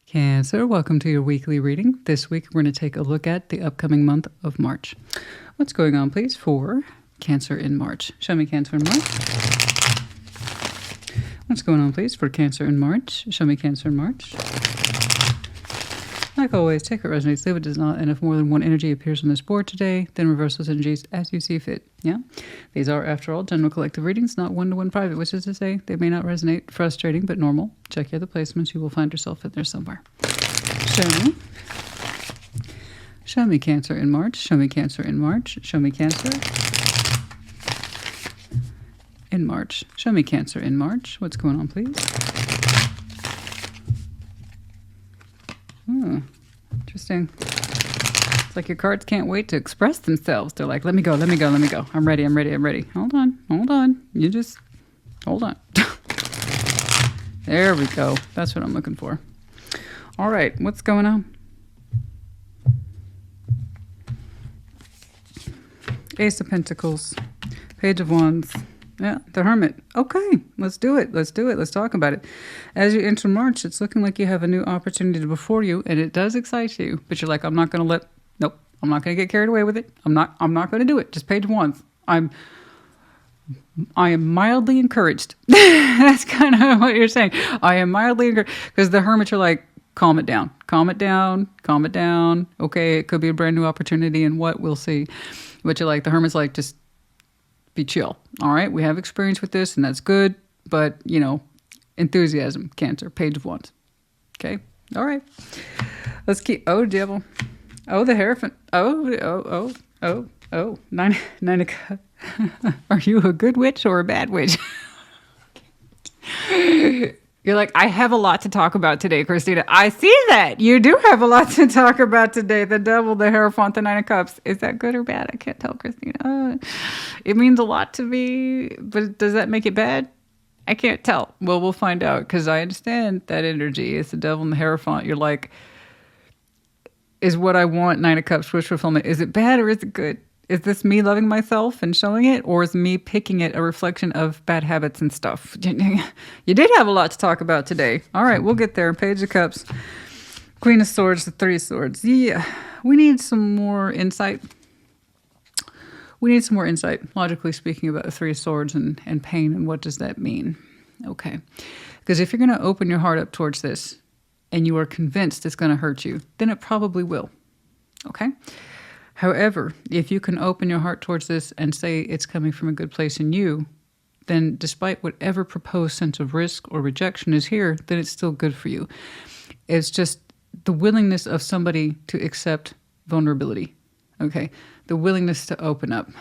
Cancer, welcome to your weekly reading. This week we're going to take a look at the upcoming month of March. What's going on, please, for Cancer in March? Show me Cancer in March. What's going on, please, for Cancer in March? Show me Cancer in March. Like always, take what resonates, leave what does not, and if more than one energy appears on this board today, then reverse those energies as you see fit. Yeah? These are, after all, general collective readings, not one-to-one private, which is to say they may not resonate. Frustrating, but normal. Check your other placements. You will find yourself in there somewhere. Show me. Show me Cancer in March. Show me Cancer in March. Show me Cancer in March. Show me Cancer in March. What's going on, please? Interesting. It's like your cards can't wait to express themselves. They're like, let me go, let me go, let me go. I'm ready, I'm ready, I'm ready. Hold on. You just, hold on. There we go. That's what I'm looking for. All right, what's going on? Ace of Pentacles, Page of Wands. Yeah, the Hermit. Okay, let's do it. Let's do it. Let's talk about it. As you enter March, it's looking like you have a new opportunity before you, and it does excite you. But you're like, I'm not going to nope, I'm not going to get carried away with it. I'm not going to do it. Just Page of Wands. I am mildly encouraged. That's kind of what you're saying. I am mildly encouraged because the Hermit, you're like, calm it down. Calm it down. Calm it down. Okay, it could be a brand new opportunity, and what we'll see. But you're like, the Hermit's like, just be chill. All right, we have experience with this, and that's good. But, you know, enthusiasm, Cancer, Page of Wands. Okay, all right. Let's keep, oh, devil. Oh, the Hierophant. Oh, nine of cups. Are you a good witch or a bad witch? You're like, I have a lot to talk about today, Christina. I see that. You do have a lot to talk about today. The Devil, the Hierophant, the Nine of Cups. Is that good or bad? I can't tell, Christina. It means a lot to me, but does that make it bad? I can't tell. Well, we'll find out, because I understand that energy. It's the Devil and the Hierophant. You're like, is what I want, Nine of Cups, wish fulfillment. Is it bad or is it good? Is this me loving myself and showing it, or is me picking it a reflection of bad habits and stuff? You did have a lot to talk about today. All right, we'll get there. Page of Cups, Queen of Swords, the Three of Swords. Yeah, we need some more insight. We need some more insight, logically speaking, about the Three of Swords and pain, and what does that mean? Okay, because if you're going to open your heart up towards this, and you are convinced it's going to hurt you, then it probably will. Okay? However, if you can open your heart towards this and say it's coming from a good place in you, then despite whatever proposed sense of risk or rejection is here, then it's still good for you. It's just the willingness of somebody to accept vulnerability, okay? The willingness to open up.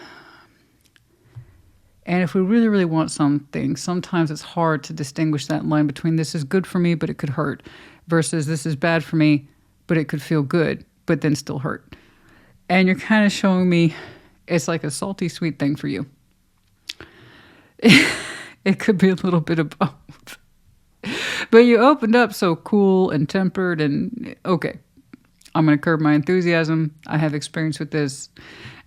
And if we really, really want something, sometimes it's hard to distinguish that line between this is good for me, but it could hurt, versus this is bad for me, but it could feel good, but then still hurt. And you're kind of showing me it's like a salty, sweet thing for you. It could be a little bit of both. But you opened up so cool and tempered and, okay, I'm going to curb my enthusiasm. I have experience with this.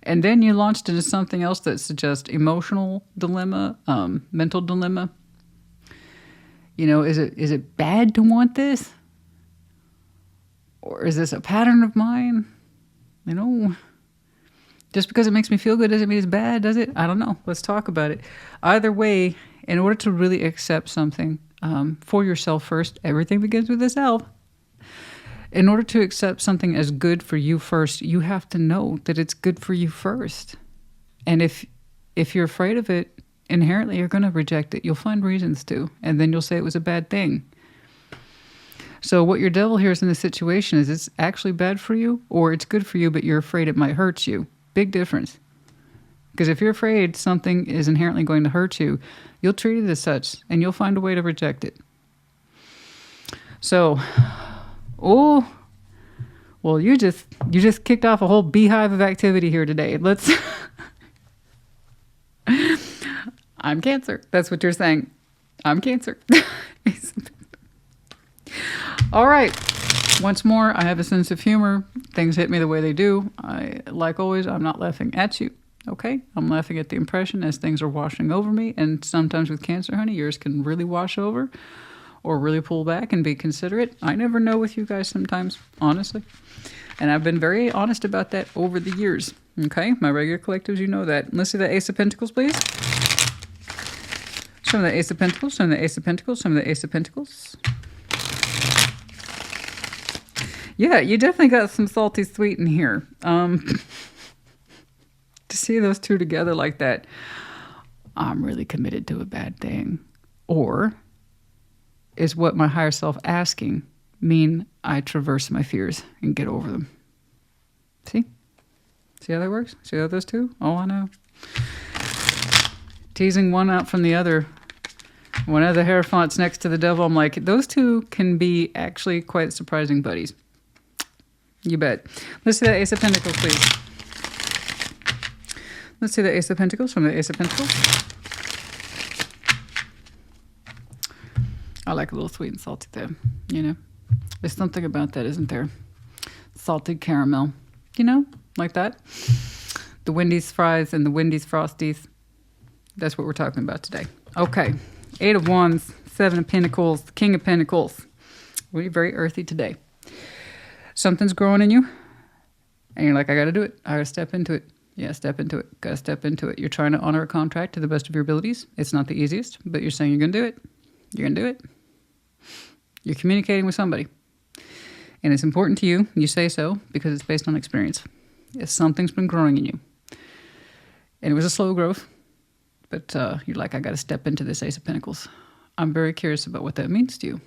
And then you launched into something else that suggests emotional dilemma, mental dilemma. You know, is it bad to want this? Or is this a pattern of mine? You know, just because it makes me feel good doesn't mean it's bad, does it? I don't know. Let's talk about it. Either way, in order to really accept something for yourself first, everything begins with the self. In order to accept something as good for you first, you have to know that it's good for you first. And if you're afraid of it, inherently you're going to reject it. You'll find reasons to, and then you'll say it was a bad thing. So what your devil hears in this situation is it's actually bad for you, or it's good for you, but you're afraid it might hurt you. Big difference. Because if you're afraid something is inherently going to hurt you, you'll treat it as such, and you'll find a way to reject it. So, oh, well, you just kicked off a whole beehive of activity here today. Let's. I'm Cancer. That's what you're saying. I'm Cancer. All right. Once more, I have a sense of humor. Things hit me the way they do. Like always, I'm not laughing at you. Okay? I'm laughing at the impression as things are washing over me. And sometimes with Cancer, honey, yours can really wash over. or really pull back and be considerate. I never know with you guys sometimes, honestly. And I've been very honest about that over the years. Okay, my regular collectives, you know that. Let's see the Ace of Pentacles, please. Show me the Ace of Pentacles, show me the Ace of Pentacles, show me the Ace of Pentacles. Yeah, you definitely got some salty sweet in here. To see those two together like that, I'm really committed to a bad thing. Or is what my higher self asking mean I traverse my fears and get over them? See? See how that works? See how those two? Oh, I know. Teasing one out from the other. One of the Hierophants next to the devil, I'm like, those two can be actually quite surprising buddies. You bet. Let's see that Ace of Pentacles, please. Let's see the Ace of Pentacles from the Ace of Pentacles. I like a little sweet and salty there, you know. There's something about that, isn't there? Salted caramel, you know, like that. The Wendy's fries and the Wendy's Frosties. That's what we're talking about today. Okay. 8 of Wands, 7 of Pentacles, King of Pentacles. We're very earthy today. Something's growing in you, and you're like, I got to do it. I got to step into it. Yeah, step into it. Got to step into it. You're trying to honor a contract to the best of your abilities. It's not the easiest, but you're saying you're going to do it. You're going to do it. You're communicating with somebody. And it's important to you. You say so because it's based on experience. If something's been growing in you. And it was a slow growth. But you're like, I got to step into this Ace of Pentacles. I'm very curious about what that means to you.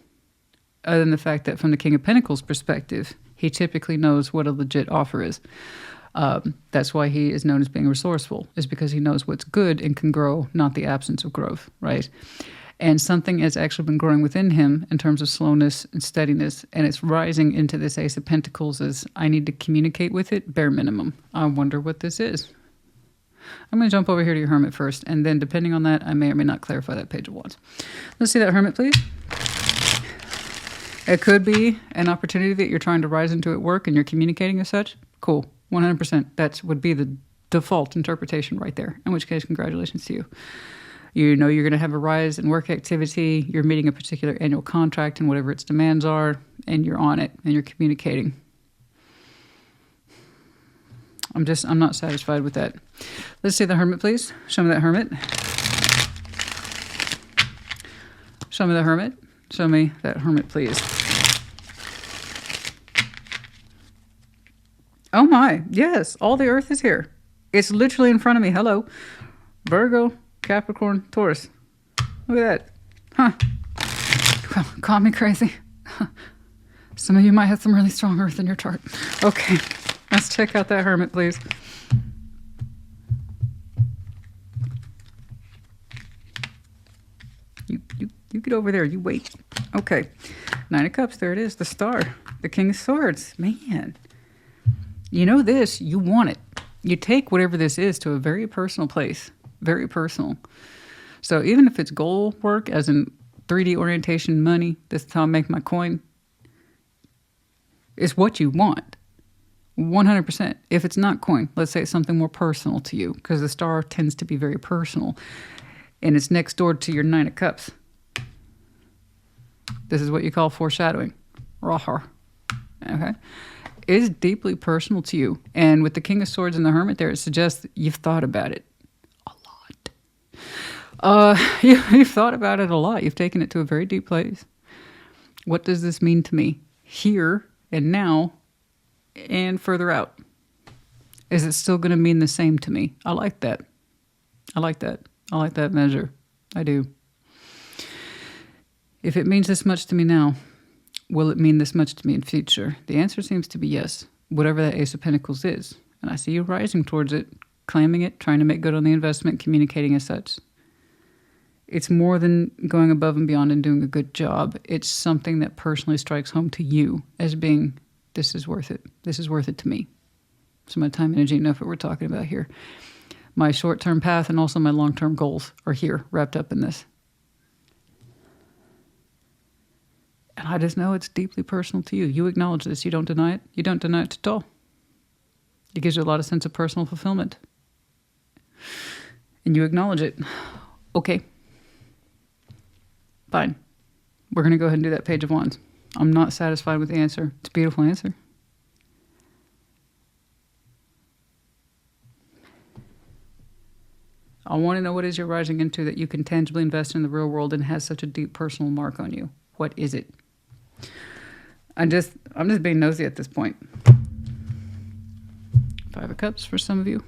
Other than the fact that from the King of Pentacles perspective, he typically knows what a legit offer is. That's why he is known as being resourceful, is because he knows what's good and can grow, not the absence of growth, right? And something has actually been growing within him in terms of slowness and steadiness, and it's rising into this Ace of Pentacles as I need to communicate with it, bare minimum. I wonder what this is. I'm going to jump over here to your Hermit first, and then depending on that, I may or may not clarify that Page of Wands. Let's see that Hermit, please. It could be an opportunity that you're trying to rise into at work and you're communicating as such. Cool. 100%. That would be the default interpretation right there, in which case, congratulations to you. You know you're going to have a rise in work activity. You're meeting a particular annual contract and whatever its demands are, and you're on it, and you're communicating. I'm not satisfied with that. Let's see the Hermit, please. Show me that Hermit. Show me the Hermit. Show me that Hermit, please. Oh my, yes, all the Earth is here. It's literally in front of me. Hello. Virgo, Capricorn, Taurus. Look at that. Huh. Call me crazy. Some of you might have some really strong Earth in your chart. Okay, let's check out that Hermit, please. You get over there. You wait. Okay. 9 of Cups. There it is. The Star. The King of Swords. Man. You know this. You want it. You take whatever this is to a very personal place. Very personal. So even if it's goal work, as in 3D orientation, money, this is how I make my coin, it's what you want. 100%. If it's not coin, let's say it's something more personal to you, because the Star tends to be very personal. And it's next door to your 9 of Cups. This is what you call foreshadowing. Rahar. Okay? It is deeply personal to you. And with the King of Swords and the Hermit there, it suggests you've thought about it a lot. You've thought about it a lot. You've taken it to a very deep place. What does this mean to me? Here and now and further out. Is it still going to mean the same to me? I like that. I like that. I like that measure. I do. If it means this much to me now, will it mean this much to me in future? The answer seems to be yes, whatever that Ace of Pentacles is. And I see you rising towards it, claiming it, trying to make good on the investment, communicating as such. It's more than going above and beyond and doing a good job. It's something that personally strikes home to you as being, this is worth it. This is worth it to me. So my time, energy, and effort we're talking about here. My short-term path and also my long-term goals are here, wrapped up in this. And I just know it's deeply personal to you. You acknowledge this. You don't deny it. You don't deny it at all. It gives you a lot of sense of personal fulfillment. And you acknowledge it. Okay. Fine. We're going to go ahead and do that Page of Wands. I'm not satisfied with the answer. It's a beautiful answer. I want to know what is you're rising into that you can tangibly invest in the real world and has such a deep personal mark on you. What is it? I'm just being nosy at this point. Five of Cups for some of you.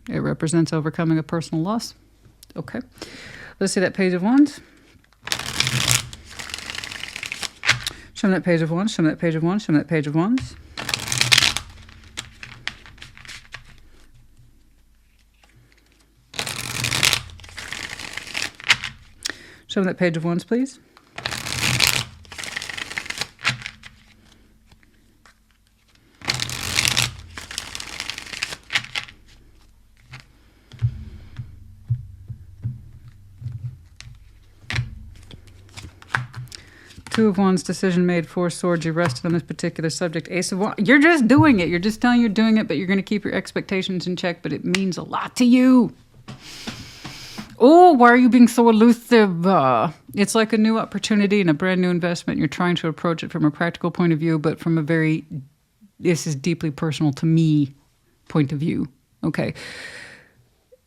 It represents overcoming a personal loss. Okay. Let's see that Page of Wands. Show me that Page of Wands. Show me that Page of Wands. Show me that Page of Wands. Show me that Page of Wands, please. Two of Wands, decision made. Four of Swords, you rested on this particular subject. Ace of Wands, you're just doing it. You're just telling you're doing it, but you're going to keep your expectations in check, but it means a lot to you. Oh, why are you being so elusive? It's like a new opportunity and a brand new investment. You're trying to approach it from a practical point of view, but from a very, this is deeply personal to me point of view. Okay.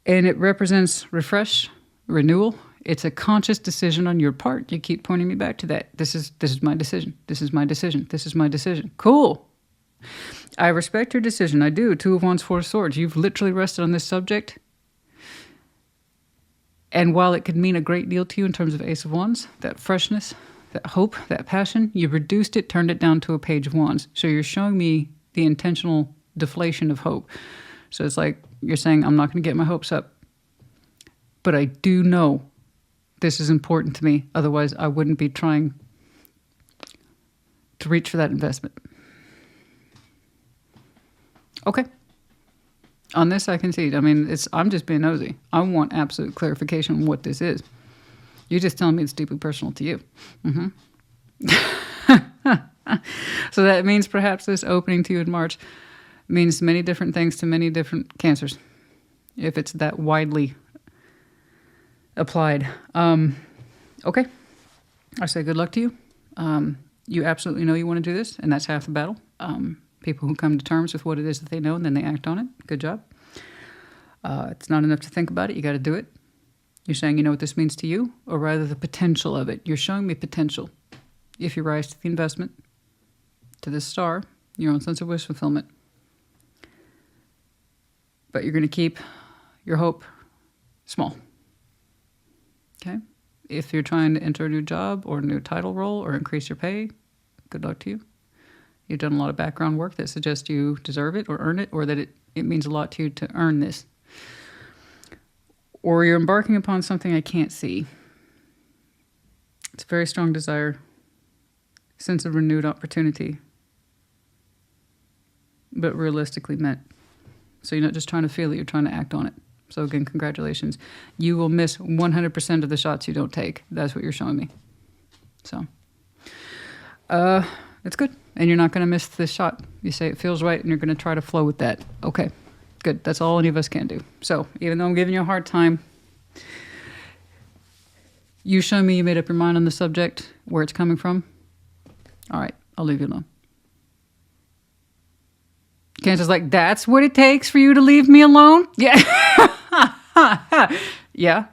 And it represents refresh, renewal. It's a conscious decision on your part. You keep pointing me back to that. This is my decision. This is my decision. This is my decision. Cool. I respect your decision. I do. Two of Wands, Four of Swords. You've literally rested on this subject. And while it could mean a great deal to you in terms of Ace of Wands, that freshness, that hope, that passion, you reduced it, turned it down to a Page of Wands. So you're showing me the intentional deflation of hope. So it's like you're saying, I'm not going to get my hopes up. But I do know this is important to me. Otherwise, I wouldn't be trying to reach for that investment. Okay. On this, I concede. I mean, I'm just being nosy. I want absolute clarification on what this is. You're just telling me it's deeply personal to you. So that means perhaps this opening to you in March means many different things to many different cancers, if it's that widely applied. Okay. I say good luck to you. You absolutely know you want to do this, and that's half the battle. People who come to terms with what it is that they know and then they act on it. Good job. It's not enough to think about it. You got to do it. You're saying you know what this means to you, or rather the potential of it. You're showing me potential. If you rise to the investment, to this star, your own sense of wish fulfillment. But you're going to keep your hope small. Okay? If you're trying to enter a new job or a new title role or increase your pay, good luck to you. You've done a lot of background work that suggests you deserve it or earn it, or that it means a lot to you to earn this. Or you're embarking upon something I can't see. It's a very strong desire, sense of renewed opportunity, but realistically meant. So you're not just trying to feel it, you're trying to act on it. So again, congratulations. You will miss 100% of the shots you don't take. That's what you're showing me. So, it's good. And you're not going to miss this shot. You say it feels right, and you're going to try to flow with that. Okay, good. That's all any of us can do. So even though I'm giving you a hard time, you show me you made up your mind on the subject, where it's coming from. All right, I'll leave you alone. Cancer's like, that's what it takes for you to leave me alone? Yeah. Yeah.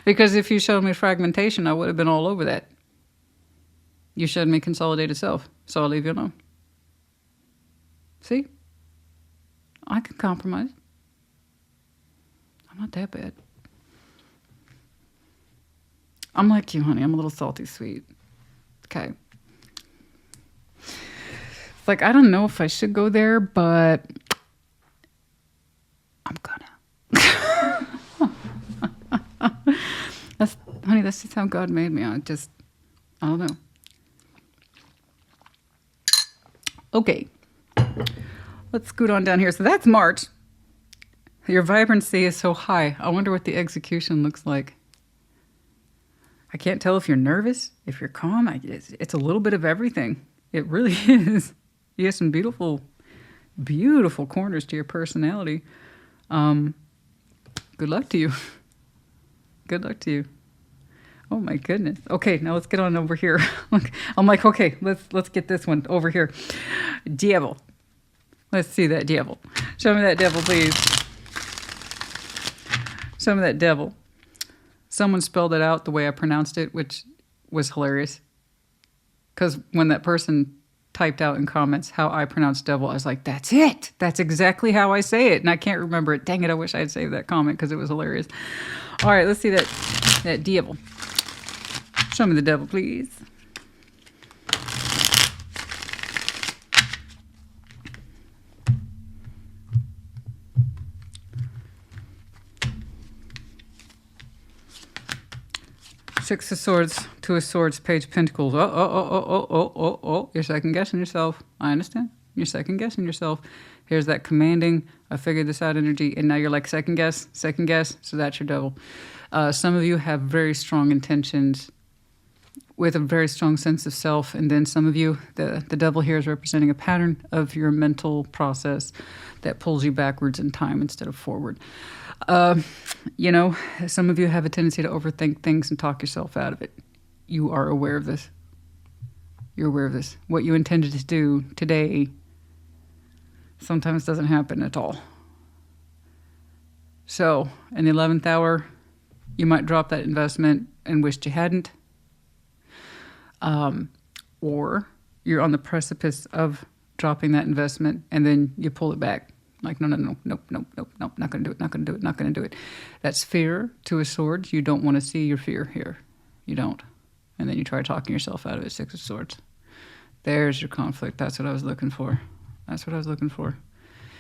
Because if you showed me fragmentation, I would have been all over that. You showed me consolidated self, so I'll leave you alone. See? I can compromise. I'm not that bad. I'm like you, honey. I'm a little salty sweet. Okay. It's like, I don't know if I should go there, but I'm gonna. Honey, that's just how God made me. I don't know. Okay. Let's scoot on down here. So that's March. Your vibrancy is so high. I wonder what the execution looks like. I can't tell if you're nervous, if you're calm. It's a little bit of everything. It really is. You have some beautiful, beautiful corners to your personality. Good luck to you. Good luck to you. Oh my goodness. Okay, now let's get on over here. I'm like, okay, let's get this one over here. Devil. Let's see that devil. Show me that devil, please. Show me that devil. Someone spelled it out the way I pronounced it, which was hilarious. Because when that person typed out in comments how I pronounce devil, I was like, that's it. That's exactly how I say it. And I can't remember it. Dang it, I wish I had saved that comment because it was hilarious. All right, let's see that devil. Show me the devil, please. Six of Swords, Two of Swords, Page of Pentacles. Oh. You're second guessing yourself. I understand. You're second guessing yourself. Here's that commanding, I figured this out energy. And now you're like, second guess. So that's your devil. Some of you have very strong intentions with a very strong sense of self. And then some of you, the devil here is representing a pattern of your mental process that pulls you backwards in time instead of forward. You know, some of you have a tendency to overthink things and talk yourself out of it. You are aware of this. You're aware of this. What you intended to do today sometimes doesn't happen at all. So, in the 11th hour, you might drop that investment and wished you hadn't. Or you're on the precipice of dropping that investment and then you pull it back. Like, nope, not going to do it. That's fear, Two of Swords. You don't want to see your fear here. You don't. And then you try talking yourself out of it, Six of Swords. There's your conflict. That's what I was looking for.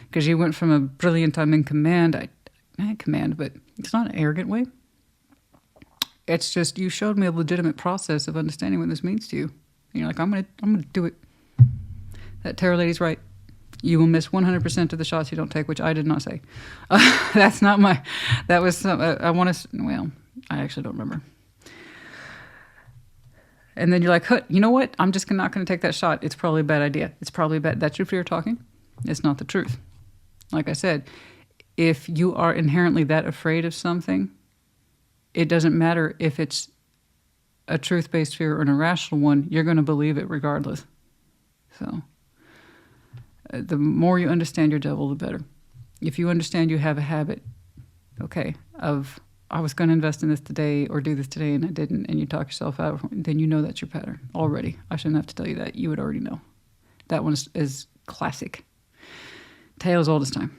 Because you went from a brilliant, I'm in command, not command, but it's not an arrogant way. It's just you showed me a legitimate process of understanding what this means to you. And you're like, I'm gonna do it. That tarot lady's right. You will miss 100% of the shots you don't take, which I did not say. That's not my. That was some. I want to. Well, I actually don't remember. And then you're like, you know what? I'm just not going to take that shot. It's probably a bad idea. It's probably bad. That's your fear talking. It's not the truth. Like I said, if you are inherently that afraid of something, it doesn't matter if it's a truth-based fear or an irrational one. You're going to believe it regardless. So. The more you understand your devil, the better. If you understand you have a habit, okay, of I was going to invest in this today or do this today and I didn't, and you talk yourself out, then you know that's your pattern already. I shouldn't have to tell you that. You would already know. That one is classic. Tale as old as time.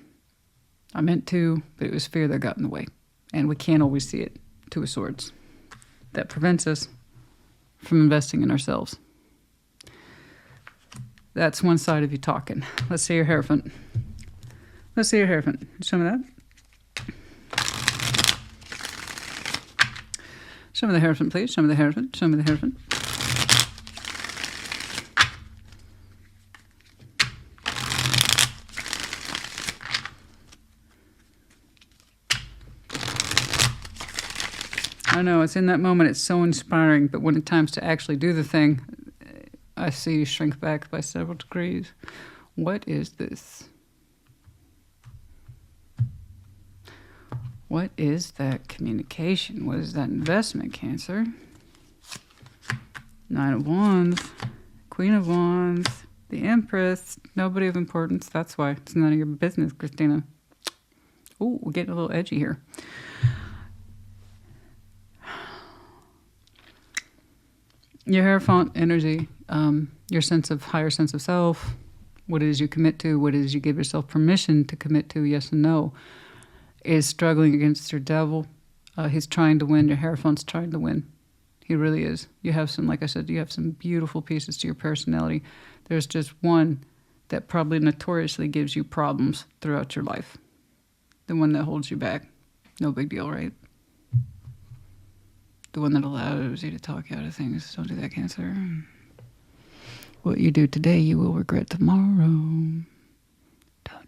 I meant to, but it was fear that got in the way. And we can't always see it. Two of Swords. That prevents us from investing in ourselves. That's one side of you talking. Let's see your Hierophant. Show me that. Show me the Hierophant, please. Show me the Hierophant. I know, it's in that moment, it's so inspiring, but when it comes to actually do the thing, I see you shrink back by several degrees. What is this? What is that communication? What is that investment, Cancer? Nine of Wands, Queen of Wands, the Empress, nobody of importance. That's why it's none of your business, Christina. Oh, we're getting a little edgy here. Your Hierophant energy, your higher sense of self, what it is you commit to, what it is you give yourself permission to commit to, yes and no, is struggling against your devil. He's trying to win. Your Hierophant's trying to win. He really is. You have some, like I said, you have some beautiful pieces to your personality. There's just one that probably notoriously gives you problems throughout your life. The one that holds you back. No big deal, right? The one that allows you to talk you out of things. Don't do that, Cancer. What you do today, you will regret tomorrow. Don't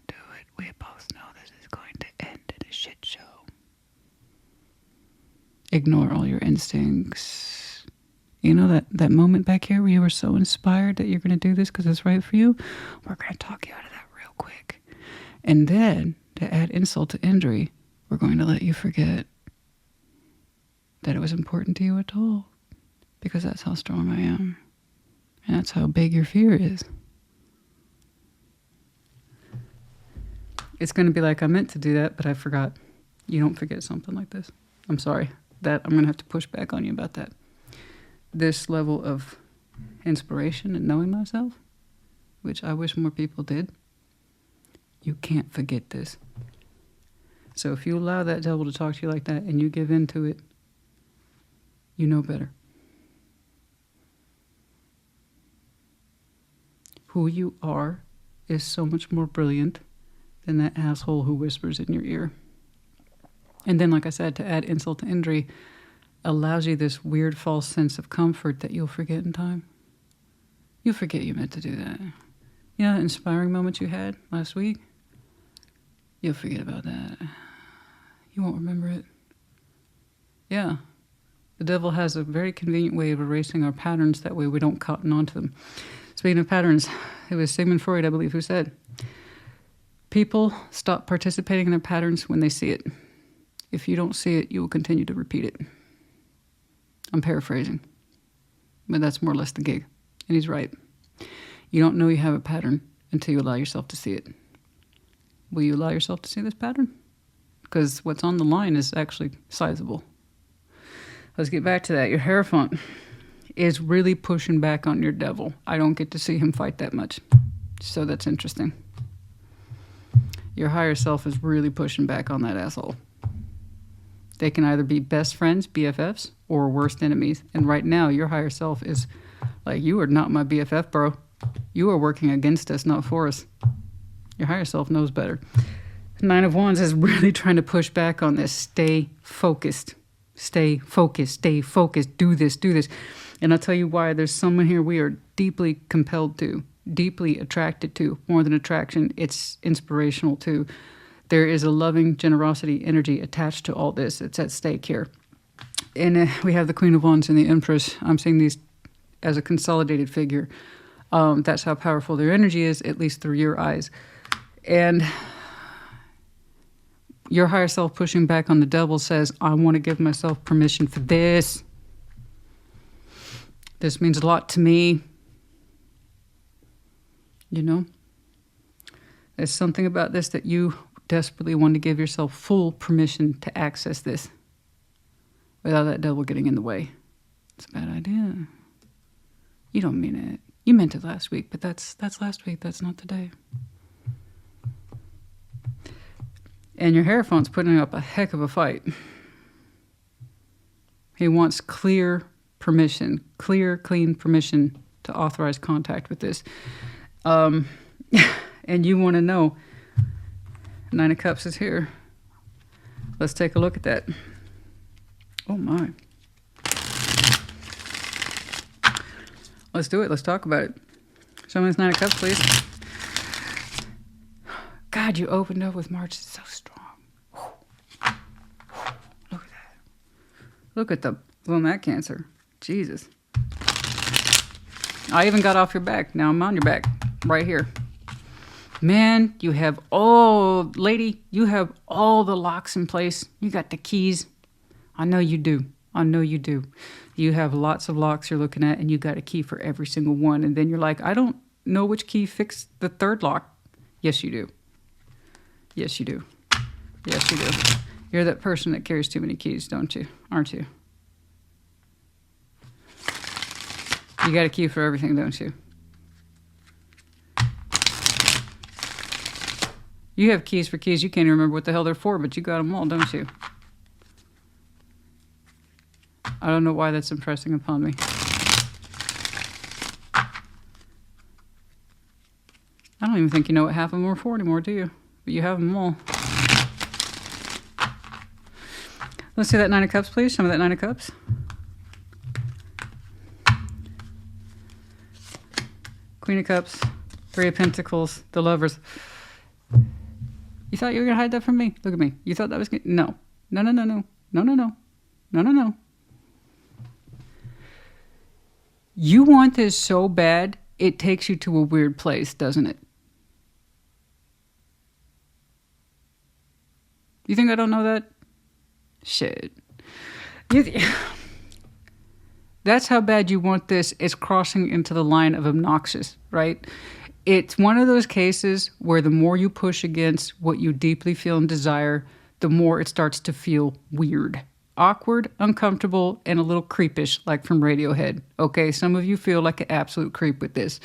do it. We both know this is going to end in a shit show. Ignore all your instincts. You know that moment back here where you were so inspired that you're going to do this because it's right for you? We're going to talk you out of that real quick. And then, to add insult to injury, we're going to let you forget. that it was important to you at all. Because that's how strong I am. And that's how big your fear is. It's going to be like, I meant to do that, but I forgot. You don't forget something like this. I'm sorry. I'm going to have to push back on you about that. This level of inspiration and knowing myself, which I wish more people did, you can't forget this. So if you allow that devil to talk to you like that and you give in to it, you know better. Who you are is so much more brilliant than that asshole who whispers in your ear. And then, like I said, to add insult to injury, allows you this weird false sense of comfort that you'll forget in time. You'll forget you meant to do that. You know that inspiring moment you had last week? You'll forget about that. You won't remember it. Yeah. The devil has a very convenient way of erasing our patterns. That way we don't cotton onto them. Speaking of patterns, it was Sigmund Freud, I believe, who said, people stop participating in their patterns when they see it. If you don't see it, you will continue to repeat it. I'm paraphrasing, but that's more or less the gig. And he's right. You don't know you have a pattern until you allow yourself to see it. Will you allow yourself to see this pattern? Because what's on the line is actually sizable. Let's get back to that. Your Hierophant is really pushing back on your devil. I don't get to see him fight that much. So that's interesting. Your higher self is really pushing back on that asshole. They can either be best friends, BFFs, or worst enemies. And right now, your higher self is like, you are not my BFF, bro. You are working against us, not for us. Your higher self knows better. Nine of Wands is really trying to push back on this. Stay focused. Stay focused. Stay focused. Do this. Do this. And I'll tell you why. There's someone here we are deeply compelled to, deeply attracted to. More than attraction, it's inspirational too. There is a loving generosity energy attached to all this. It's at stake here. And we have the Queen of Wands and the Empress. I'm seeing these as a consolidated figure. That's how powerful their energy is, at least through your eyes. And your higher self pushing back on the devil says, I want to give myself permission for this. This means a lot to me. You know? There's something about this that you desperately want to give yourself full permission to access this without that devil getting in the way. It's a bad idea. You don't mean it. You meant it last week, but that's last week. That's not today. And your Hierophant's putting up a heck of a fight. He wants clear permission, clear, clean permission to authorize contact with this. And you want to know, Nine of Cups is here. Let's take a look at that. Oh my. Let's do it. Let's talk about it. Show me this Nine of Cups, please. God, you opened up with March. It's so strong. Look at that. Look at the boom, that Cancer. Jesus. I even got off your back. Now I'm on your back. Right here. Man, you have lady, you have all the locks in place. You got the keys. I know you do. I know you do. You have lots of locks you're looking at, and you got a key for every single one. And then you're like, I don't know which key fixed the third lock. Yes, you do. Yes, you do. Yes, you do. You're that person that carries too many keys, don't you? Aren't you? You got a key for everything, don't you? You have keys for keys. You can't even remember what the hell they're for, but you got them all, don't you? I don't know why that's impressing upon me. I don't even think you know what half of them are for anymore, do you? But you have them all. Let's see that Nine of Cups, please. Some of that Nine of Cups. Queen of Cups, Three of Pentacles, the Lovers. You thought you were going to hide that from me? Look at me. You thought that was going to... No. No, no, no, no. No, no, no. No, no, no. You want this so bad, it takes you to a weird place, doesn't it? You think I don't know that? Shit. You, that's how bad you want this. It's crossing into the line of obnoxious, right? It's one of those cases where the more you push against what you deeply feel and desire, the more it starts to feel weird, awkward, uncomfortable, and a little creepish, like from Radiohead. Okay, some of you feel like an absolute creep with this.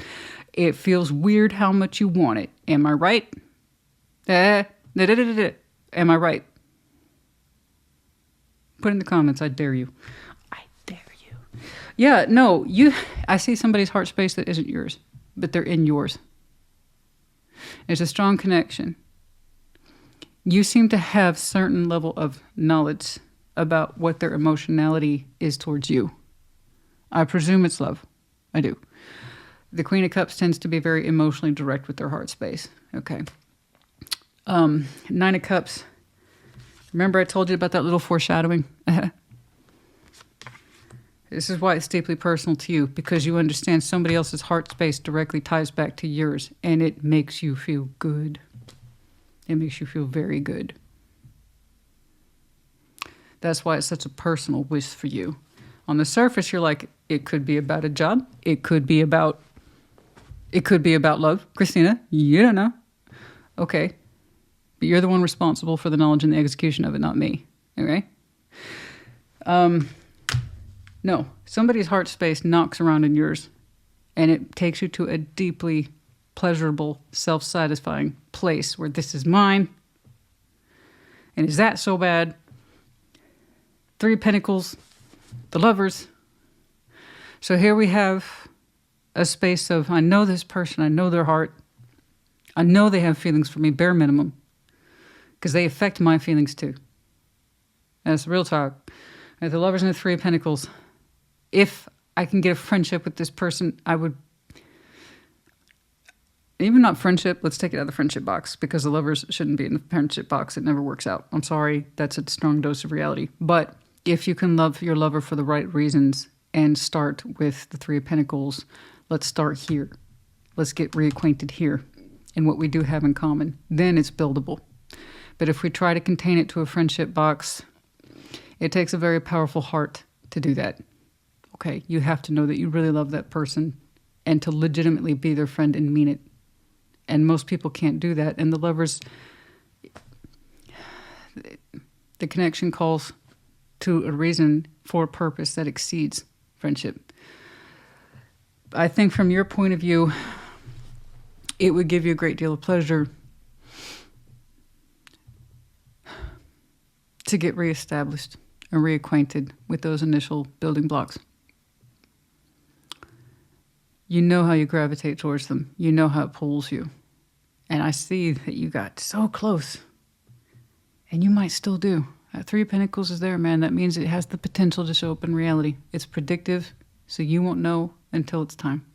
It feels weird how much you want it. Am I right? Am I right? Put in the comments, I dare you. I dare you. Yeah, no, I see somebody's heart space that isn't yours, but they're in yours. There's a strong connection. You seem to have certain level of knowledge about what their emotionality is towards you. I presume it's love. I do. The Queen of Cups tends to be very emotionally direct with their heart space. Okay. Nine of Cups. Remember I told you about that little foreshadowing? This is why it's deeply personal to you, because you understand somebody else's heart space directly ties back to yours, and it makes you feel good. It makes you feel very good. That's why it's such a personal wish for you. On the surface, you're like, it could be about a job. It could be about love. Christina, you don't know. Okay. But you're the one responsible for the knowledge and the execution of it, not me. Okay? No. Somebody's heart space knocks around in yours, and it takes you to a deeply pleasurable, self-satisfying place where this is mine. And is that so bad? Three of Pentacles, the Lovers. So here we have a space of, I know this person, I know their heart. I know they have feelings for me, bare minimum. Because they affect my feelings too. That's real talk. And the Lovers and the Three of Pentacles. If I can get a friendship with this person, I would... Even not friendship, let's take it out of the friendship box, because the Lovers shouldn't be in the friendship box. It never works out. I'm sorry, that's a strong dose of reality. But if you can love your lover for the right reasons and start with the Three of Pentacles, let's start here. Let's get reacquainted here in what we do have in common. Then it's buildable. But if we try to contain it to a friendship box, it takes a very powerful heart to do that. Okay, you have to know that you really love that person and to legitimately be their friend and mean it. And most people can't do that. And the Lovers, the connection calls to a reason for a purpose that exceeds friendship. I think from your point of view, it would give you a great deal of pleasure to get reestablished and reacquainted with those initial building blocks. You know how you gravitate towards them. You know how it pulls you. And I see that you got so close. And you might still do. That Three of Pentacles is there, man. That means it has the potential to show up in reality. It's predictive, so you won't know until it's time.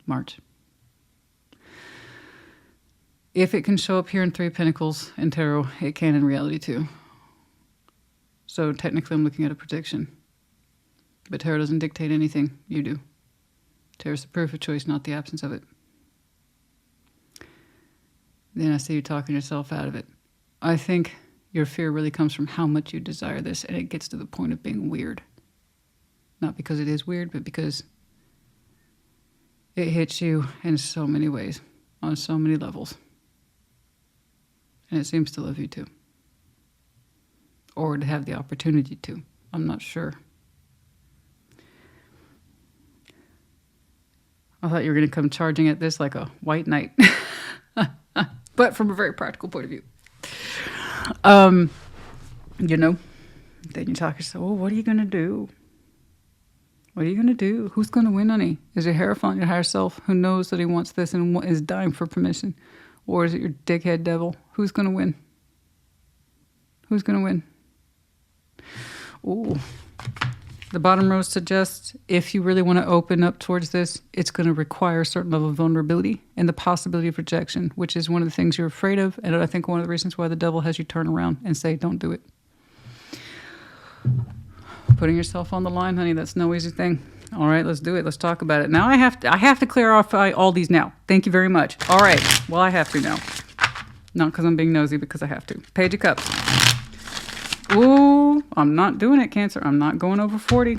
March. If it can show up here in Three of Pentacles and Tarot, it can in reality too. So technically I'm looking at a prediction. But Tarot doesn't dictate anything. You do. Tarot's the proof of choice, not the absence of it. Then I see you talking yourself out of it. I think your fear really comes from how much you desire this, and it gets to the point of being weird. Not because it is weird, but because it hits you in so many ways, on so many levels. And it seems to love you too. Or to have the opportunity to. I'm not sure. I thought you were going to come charging at this like a white knight. But from a very practical point of view. You know, then you talk yourself, well, what are you going to do? What are you going to do? Who's going to win, honey? Is it Hierophant, your higher self, who knows that he wants this and is dying for permission? Or is it your dickhead devil? Who's going to win? Who's going to win? Ooh. The bottom row suggests if you really want to open up towards this, it's going to require a certain level of vulnerability and the possibility of rejection, which is one of the things you're afraid of. And I think one of the reasons why the devil has you turn around and say, don't do it. Putting yourself on the line, honey, that's no easy thing. All right, let's do it. Let's talk about it. Now I have to clear off all these now. Thank you very much. All right. Well, I have to now. Not because I'm being nosy, because I have to. Page of Cups. Ooh. no, I'm not doing it, Cancer. I'm not going over 40.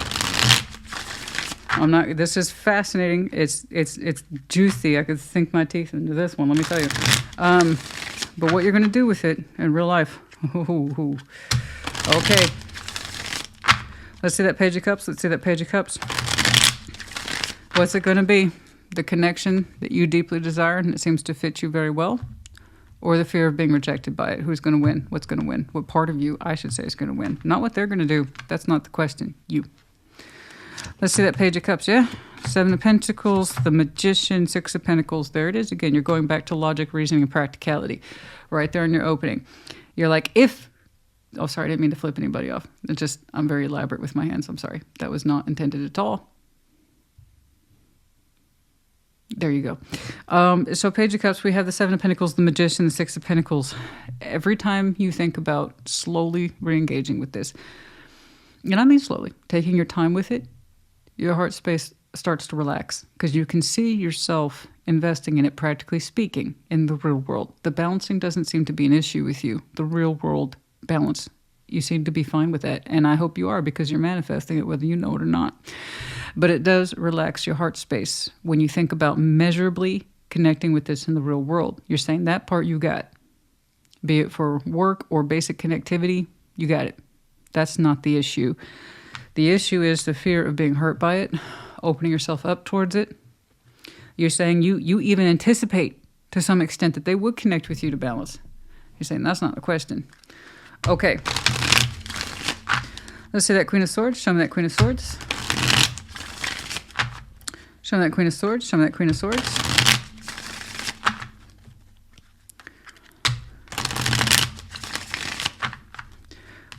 I'm not. This is fascinating. It's juicy. I could sink my teeth into this one. Let me tell you. But what you're going to do with it in real life? Okay. Let's see that Page of Cups. Let's see that Page of Cups. What's it going to be? The connection that you deeply desire and it seems to fit you very well, or the fear of being rejected by it? Who's going to win? What's going to win? What part of you, I should say, is going to win? Not what they're going to do. That's not the question. You. Let's see that Page of Cups, yeah? 7 of Pentacles, the Magician, 6 of Pentacles. There it is again. You're going back to logic, reasoning, and practicality. Right there in your opening. You're like, if... Oh, sorry, I didn't mean to flip anybody off. It's just, I'm very elaborate with my hands. I'm sorry. That was not intended at all. There you go. So Page of Cups, we have the 7 of Pentacles, the Magician, the 6 of Pentacles. Every time you think about slowly re-engaging with this, and I mean slowly, taking your time with it, your heart space starts to relax because you can see yourself investing in it, practically speaking, in the real world. The balancing doesn't seem to be an issue with you. The real world balance. You seem to be fine with that. And I hope you are, because you're manifesting it whether you know it or not. But it does relax your heart space when you think about measurably connecting with this in the real world. You're saying that part you got. Be it for work or basic connectivity, you got it. That's not the issue. The issue is the fear of being hurt by it, opening yourself up towards it. You're saying you even anticipate to some extent that they would connect with you to balance. You're saying that's not the question. Okay. Let's see that Queen of Swords. Show me that Queen of Swords. Show me that Queen of Swords. Show me that Queen of Swords.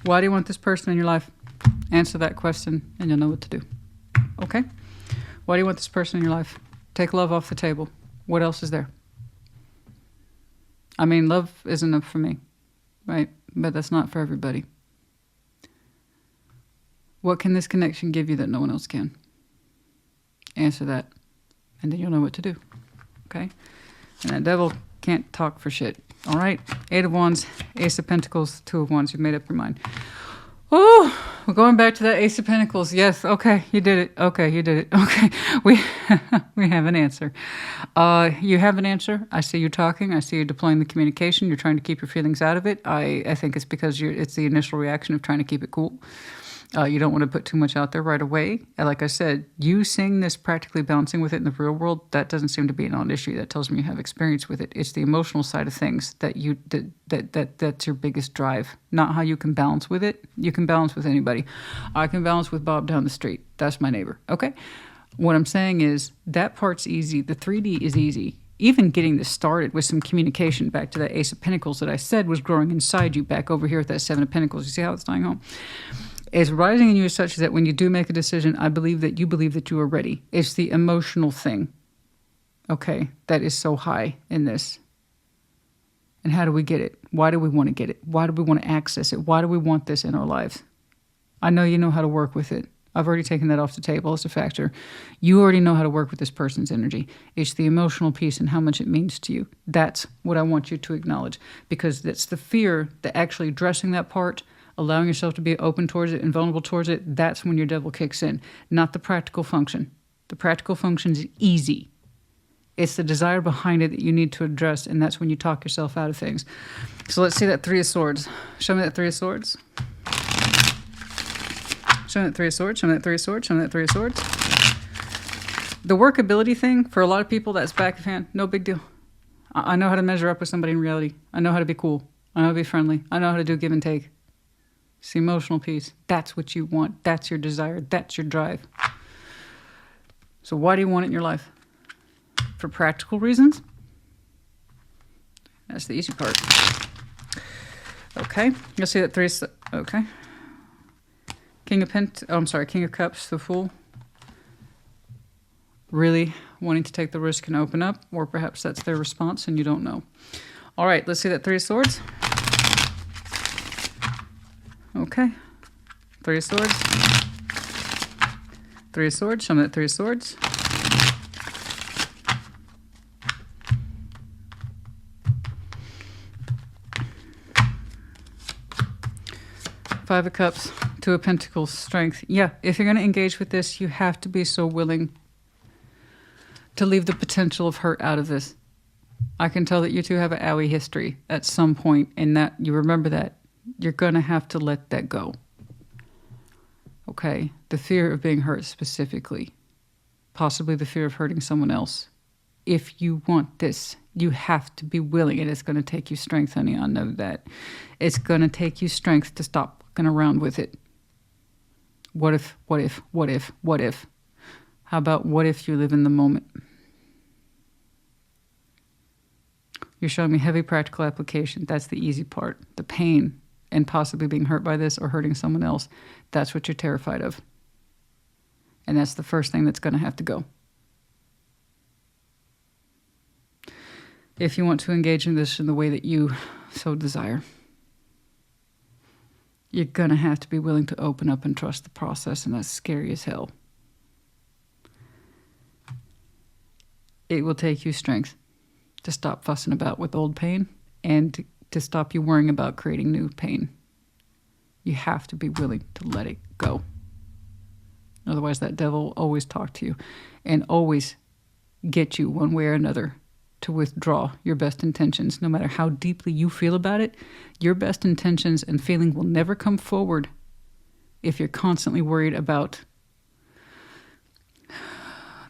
Why do you want this person in your life? Answer that question and you'll know what to do. Okay? Why do you want this person in your life? Take love off the table. What else is there? I mean, love is enough for me, right? But that's not for everybody. What can this connection give you that no one else can? Answer that, and then you'll know what to do, okay? And that devil can't talk for shit, all right? 8 of Wands, Ace of Pentacles, 2 of Wands. You've made up your mind. Oh, we're going back to that Ace of Pentacles. Yes, okay, you did it. Okay, you did it. Okay, we have an answer. You have an answer. I see you talking. I see you deploying the communication. You're trying to keep your feelings out of it. I think it's because it's the initial reaction of trying to keep it cool. You don't want to put too much out there right away. And like I said, you seeing this practically balancing with it in the real world, that doesn't seem to be a non-issue. That tells me you have experience with it. It's the emotional side of things that's your biggest drive, not how you can balance with it. You can balance with anybody. I can balance with Bob down the street. That's my neighbor. Okay? What I'm saying is that part's easy. The 3D is easy. Even getting this started with some communication back to that Ace of Pentacles that I said was growing inside you back over here with that 7 of Pentacles. You see how it's dying home? Is rising in you as such that when you do make a decision, I believe that you are ready. It's the emotional thing, okay, that is so high in this. And how do we get it? Why do we want to get it? Why do we want to access it? Why do we want this in our lives? I know you know how to work with it. I've already taken that off the table as a factor. You already know how to work with this person's energy. It's the emotional piece and how much it means to you. That's what I want you to acknowledge, because that's the fear that actually addressing that part, allowing yourself to be open towards it and vulnerable towards it, that's when your devil kicks in, not the practical function. The practical function is easy. It's the desire behind it that you need to address, and that's when you talk yourself out of things. So let's see that 3 of Swords. Show me that 3 of Swords. Show me that 3 of Swords. Show me that 3 of Swords. Show me that 3 of Swords. The workability thing, for a lot of people, that's back of hand. No big deal. I know how to measure up with somebody in reality. I know how to be cool. I know how to be friendly. I know how to do give and take. It's the emotional piece. That's what you want. That's your desire. That's your drive. So why do you want it in your life? For practical reasons? That's the easy part. Okay. You'll see that 3. Okay. King of Cups, the Fool. Really wanting to take the risk and open up, or perhaps that's their response and you don't know. All right, let's see that 3 of Swords. Okay. 3 of Swords. 3 of Swords. Show me that 3 of Swords. Five of Cups, Two of Pentacles, strength. Yeah, if you're going to engage with this, you have to be so willing to leave the potential of hurt out of this. I can tell that you two have an owie history at some point, and that you remember that. You're going to have to let that go. Okay? The fear of being hurt specifically. Possibly the fear of hurting someone else. If you want this, you have to be willing, and it's going to take you strength, honey. I know that. It's going to take you strength to stop fucking around with it. What if, what if, what if, what if? How about what if you live in the moment? You're showing me heavy practical application. That's the easy part. The pain and possibly being hurt by this or hurting someone else. That's what you're terrified of. And that's the first thing that's going to have to go. If you want to engage in this in the way that you so desire, you're going to have to be willing to open up and trust the process, and that's scary as hell. It will take you strength to stop fussing about with old pain and to stop you worrying about creating new pain. You have to be willing to let it go. Otherwise, that devil will always talk to you and always get you one way or another to withdraw your best intentions. No matter how deeply you feel about it, your best intentions and feeling will never come forward if you're constantly worried about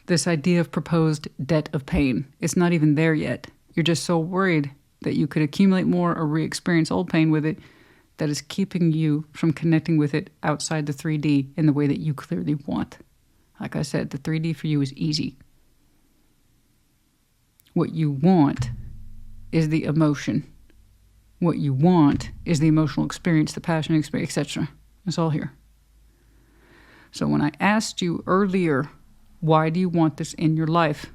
this idea of proposed debt of pain. It's not even there yet. You're just so worried that you could accumulate more or re-experience old pain with it that is keeping you from connecting with it outside the 3D in the way that you clearly want. Like I said, the 3D for you is easy. What you want is the emotion. What you want is the emotional experience, the passion experience, etc. It's all here. So when I asked you earlier, why do you want this in your life?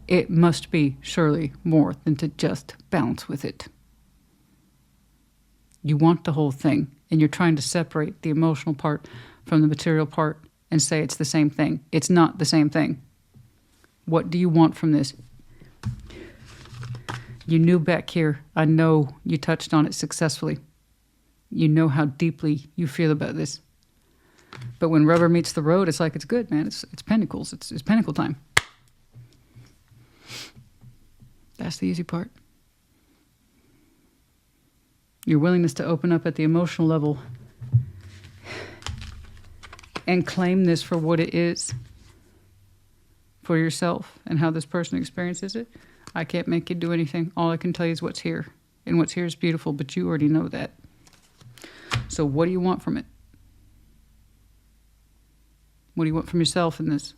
It must be surely more than to just bounce with it. You want the whole thing, and you're trying to separate the emotional part from the material part and say it's the same thing. It's not the same thing. What do you want from this? You knew back here, I know you touched on it successfully. You know how deeply you feel about this. But when rubber meets the road, it's like, it's good, man. It's pentacles. It's pentacle time. That's the easy part. Your willingness to open up at the emotional level and claim this for what it is for yourself and how this person experiences it. I can't make you do anything. All I can tell you is what's here. And what's here is beautiful, but you already know that. So what do you want from it? What do you want from yourself in this?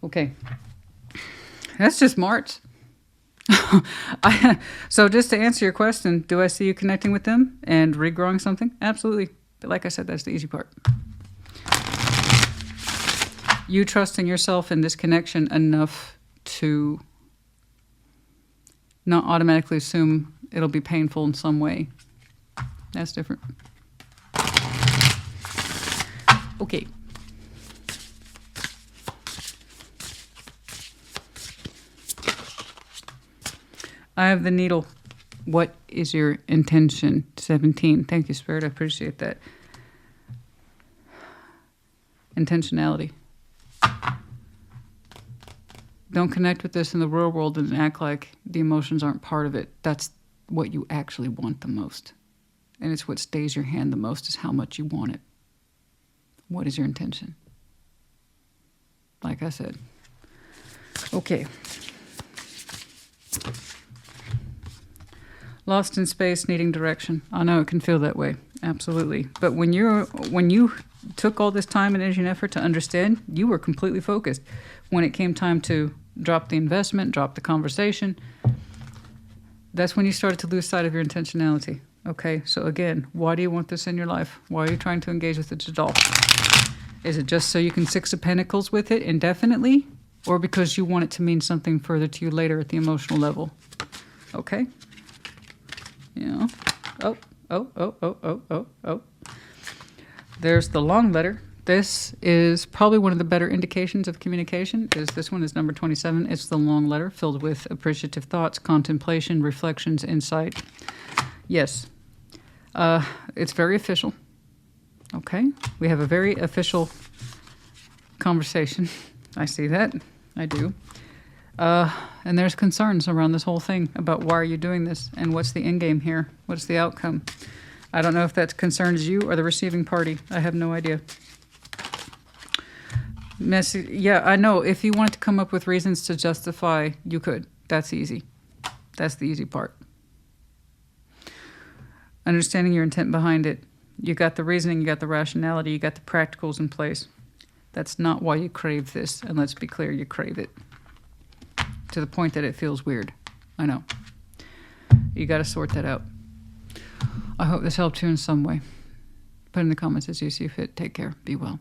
Okay. That's just March. So just to answer your question, do I see you connecting with them and regrowing something? Absolutely. But like I said, that's the easy part. You trusting yourself in this connection enough to not automatically assume it'll be painful in some way. That's different. Okay. I have the needle. What is your intention? 17. Thank you, Spirit. I appreciate that. Intentionality. Don't connect with this in the real world and act like the emotions aren't part of it. That's what you actually want the most. And it's what stays your hand the most is how much you want it. What is your intention? Like I said. Okay. Lost in space, needing direction. I know it can feel that way. Absolutely. But when you took all this time and energy and effort to understand, you were completely focused. When it came time to drop the investment, drop the conversation, that's when you started to lose sight of your intentionality. Okay, so again, why do you want this in your life? Why are you trying to engage with it at all? Is it just so you can Six of Pentacles with it indefinitely? Or because you want it to mean something further to you later at the emotional level? Okay. Yeah. Oh. There's the long letter. This is probably one of the better indications of communication. This one is number 27. It's the long letter filled with appreciative thoughts, contemplation, reflections, insight. Yes. It's very official. Okay? We have a very official conversation. I see that. I do. And there's concerns around this whole thing about why are you doing this and what's the end game here? What's the outcome? I don't know if that concerns you or the receiving party. I have no idea. Messy. Yeah, I know. If you wanted to come up with reasons to justify, you could. That's easy. That's the easy part. Understanding your intent behind it. You got the reasoning, you got the rationality, you got the practicals in place. That's not why you crave this. And let's be clear, you crave it. To the point that it feels weird. I know. You got to sort that out. I hope this helped you in some way. Put in the comments as you see fit. Take care. Be well.